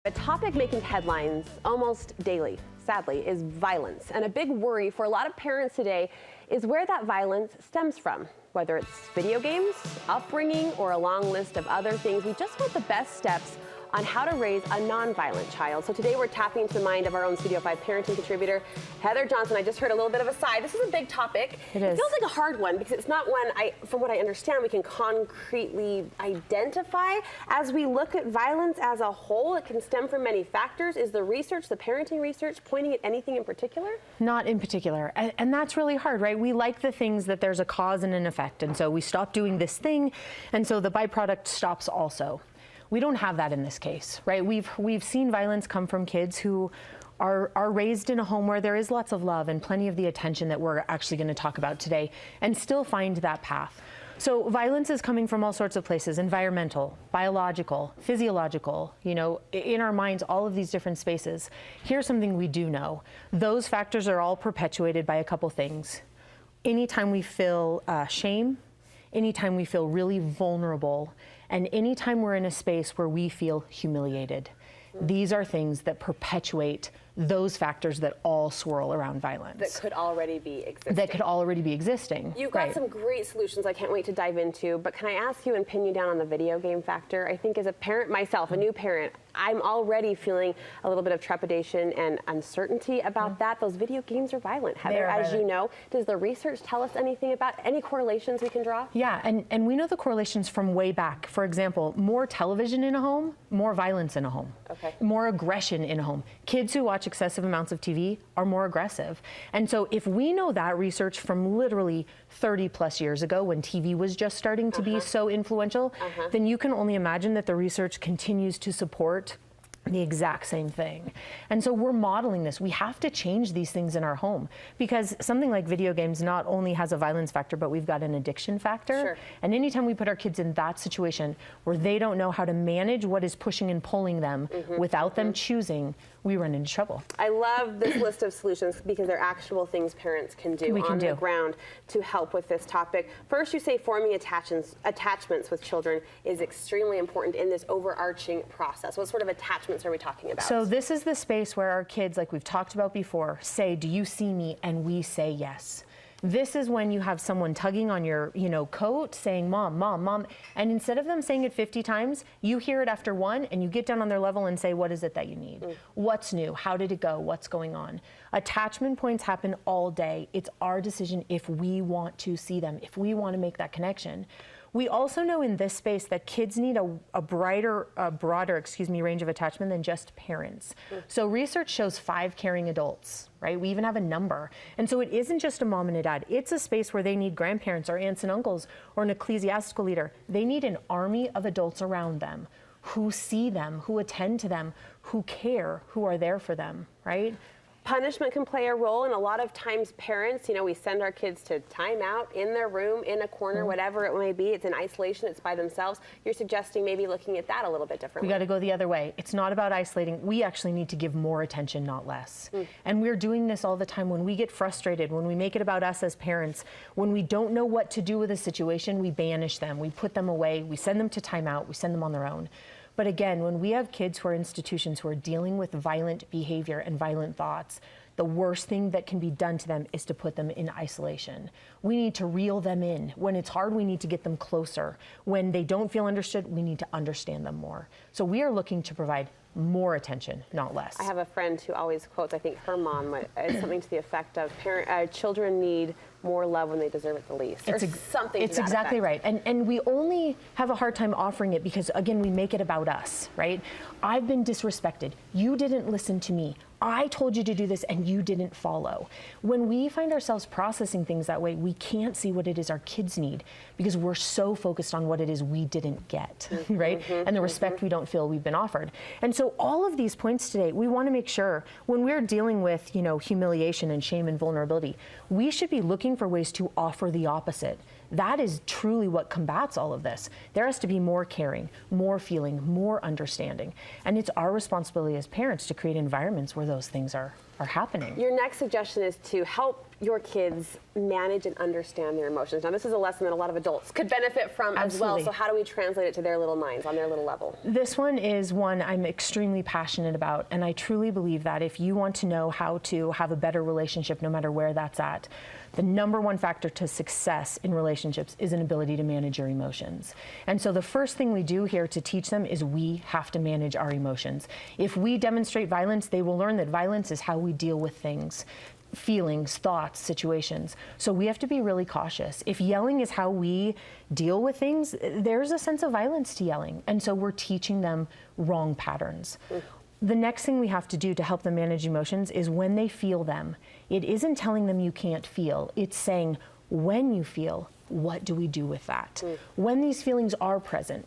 A topic making headlines almost daily, sadly, is violence. And a big worry for a lot of parents today is where that violence stems from. Whether it's video games, upbringing, or a long list of other things, we just want the best steps on how to raise a non-violent child. So today we're tapping into the mind of our own Studio 5 parenting contributor, Heather Johnson. I just heard a little bit of a sigh. This is a big topic. It is. It feels like a hard one because it's not one, from what I understand, we can concretely identify. As we look at violence as a whole, it can stem from many factors. Is the research, the parenting research, pointing at anything in particular? Not in particular. And that's really hard, right? We like the things that there's a cause and an effect. And so we stop doing this thing, and so the byproduct stops also. We don't have that in this case, right? We've seen violence come from kids who are raised in a home where there is lots of love and plenty of the attention that we're actually going to talk about today, and still find that path. So violence is coming from all sorts of places: environmental, biological, physiological, you know, in our minds, all of these different spaces. Here's something we do know. Those factors are all perpetuated by a couple things. Anytime we feel shame, anytime we feel really vulnerable, and anytime we're in a space where we feel humiliated. These are things that perpetuate those factors that all swirl around violence. That could already be existing. That could already be existing. You've got some great solutions I can't wait to dive into, but can I ask you and pin you down on the video game factor? I think as a parent myself, a new parent, I'm already feeling a little bit of trepidation and uncertainty about that. Those video games are violent, Heather, as you know. Does the research tell us anything about any correlations we can draw? Yeah, and we know the correlations from way back. For example, more television in a home, more violence in a home. Okay. More aggression in a home. Kids who watch excessive amounts of TV are more aggressive. And so if we know that research from literally 30 plus years ago when TV was just starting to be so influential, then you can only imagine that the research continues to support the exact same thing. And so we're modeling this. We have to change these things in our home, because something like video games not only has a violence factor, but we've got an addiction factor. Sure. And anytime we put our kids in that situation where they don't know how to manage what is pushing and pulling them without them choosing, we run into trouble. I love this list of solutions because they're actual things parents can do on the ground to help with this topic. First, you say forming attachments with children is extremely important in this overarching process. What sort of attachments are we talking about? So this is the space where our kids, like we've talked about before, say, "Do you see me?" and we say yes. This is when you have someone tugging on your, coat saying, "Mom, Mom, Mom." And instead of them saying it 50 times, you hear it after one and you get down on their level and say, "What is it that you need? What's new? How did it go? What's going on?" Attachment points happen all day. It's our decision if we want to see them, if we want to make that connection. We also know in this space that kids need a broader range of attachment than just parents. So research shows 5 caring adults, right? We even have a number. And so it isn't just a mom and a dad. It's a space where they need grandparents or aunts and uncles or an ecclesiastical leader. They need an army of adults around them who see them, who attend to them, who care, who are there for them, right? Punishment can play a role, and a lot of times parents, we send our kids to time out in their room, in a corner, whatever it may be. It's in isolation, it's by themselves. You're suggesting maybe looking at that a little bit differently. We got to go the other way. It's not about isolating. We actually need to give more attention, not less. And we're doing this all the time. When we get frustrated, when we make it about us as parents, when we don't know what to do with a situation, we banish them, we put them away, we send them to timeout, we send them on their own. But again, when we have kids who are institutions who are dealing with violent behavior and violent thoughts, the worst thing that can be done to them is to put them in isolation. We need to reel them in. When it's hard, we need to get them closer. When they don't feel understood, we need to understand them more. So we are looking to provide more attention, not less. I have a friend who always quotes, I think her mom, something to the effect of, children need more love when they deserve it the least. It's something to that exactly effect. right. And we only have a hard time offering it because, again, we make it about us, right? I've been disrespected. You didn't listen to me. I told you to do this and you didn't follow. When we find ourselves processing things that way, we can't see what it is our kids need because we're so focused on what it is we didn't get, right? And the respect we don't feel we've been offered. And so all of these points today, we want to make sure when we're dealing with, humiliation and shame and vulnerability, we should be looking for ways to offer the opposite. That is truly what combats all of this. There has to be more caring, more feeling, more understanding. And it's our responsibility as parents to create environments where those things are are happening. Your next suggestion is to help your kids manage and understand their emotions. Now, this is a lesson that a lot of adults could benefit from as well. So how do we translate it to their little minds, on their little level? This one is one I'm extremely passionate about, and I truly believe that if you want to know how to have a better relationship, no matter where that's at, the number one factor to success in relationships is an ability to manage your emotions. And so the first thing we do here to teach them is we have to manage our emotions. If we demonstrate violence, they will learn that violence is how we deal with things. Feelings, thoughts, situations. So we have to be really cautious. If yelling is how we deal with things, there's a sense of violence to yelling. And so we're teaching them wrong patterns. The next thing we have to do to help them manage emotions is when they feel them. It isn't telling them you can't feel. It's saying, when you feel, what do we do with that? When these feelings are present,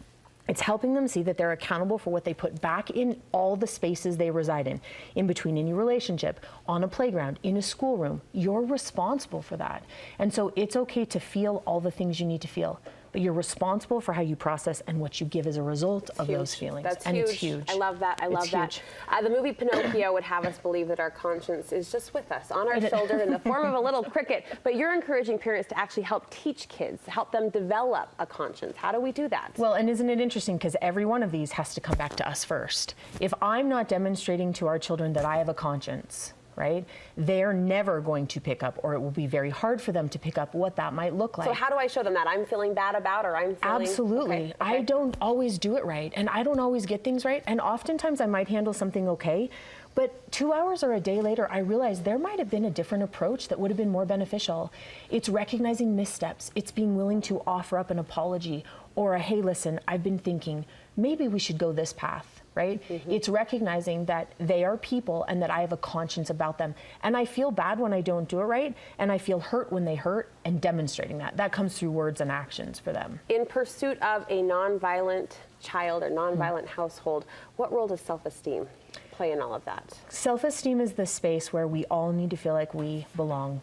it's helping them see that they're accountable for what they put back in all the spaces they reside in between any relationship, on a playground, in a schoolroom. You're responsible for that. And so it's okay to feel all the things you need to feel, but you're responsible for how you process and what you give as a result of those feelings. That's and huge. It's huge. I love that. I love that. The movie Pinocchio would have us believe that our conscience is just with us, on our shoulder, in the form of a little cricket. But you're encouraging parents to actually help teach kids, help them develop a conscience. How do we do that? Well, and isn't it interesting, because every one of these has to come back to us first. If I'm not demonstrating to our children that I have a conscience, right, they're never going to pick up, or it will be very hard for them to pick up what that might look like. So how do I show them that I'm feeling bad about, or I'm feeling... Absolutely. Okay. I don't always do it right, and I don't always get things right, and oftentimes I might handle something okay, but 2 hours or a day later, I realized there might have been a different approach that would have been more beneficial. It's recognizing missteps. It's being willing to offer up an apology, or a, hey, listen, I've been thinking, maybe we should go this path. Right? It's recognizing that they are people and that I have a conscience about them. And I feel bad when I don't do it right, and I feel hurt when they hurt, and demonstrating that. That comes through words and actions for them. In pursuit of a nonviolent child or nonviolent household, what role does self-esteem play in all of that? Self-esteem is the space where we all need to feel like we belong.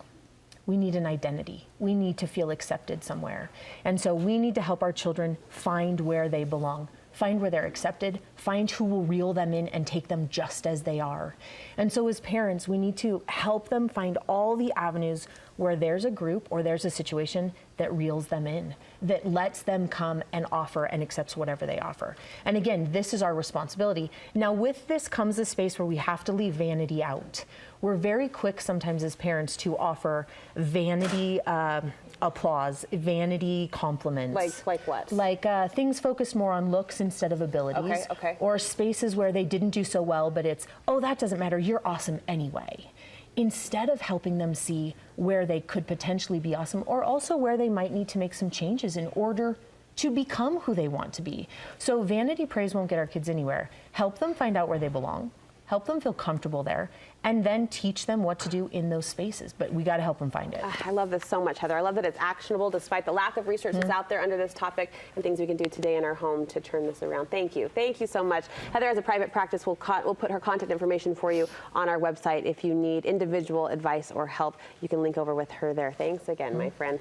We need an identity. We need to feel accepted somewhere. And so we need to help our children find where they belong. Find where they're accepted, find who will reel them in and take them just as they are. And so as parents, we need to help them find all the avenues where there's a group or there's a situation that reels them in, that lets them come and offer and accepts whatever they offer. And again, this is our responsibility. Now with this comes a space where we have to leave vanity out. We're very quick sometimes as parents to offer vanity applause, vanity compliments. Like what? Like things focused more on looks instead of abilities. Okay. Or spaces where they didn't do so well, but it's, oh, that doesn't matter, you're awesome anyway. Instead of helping them see where they could potentially be awesome, or also where they might need to make some changes in order to become who they want to be. So vanity praise won't get our kids anywhere. Help them find out where they belong. Help them feel comfortable there, and then teach them what to do in those spaces. But we got to help them find it. I love this so much, Heather. I love that it's actionable despite the lack of research that's out there under this topic, and things we can do today in our home to turn this around. Thank you. Thank you so much. Heather has a private practice. We'll put her contact information for you on our website. If you need individual advice or help, you can link over with her there. Thanks again, my friend.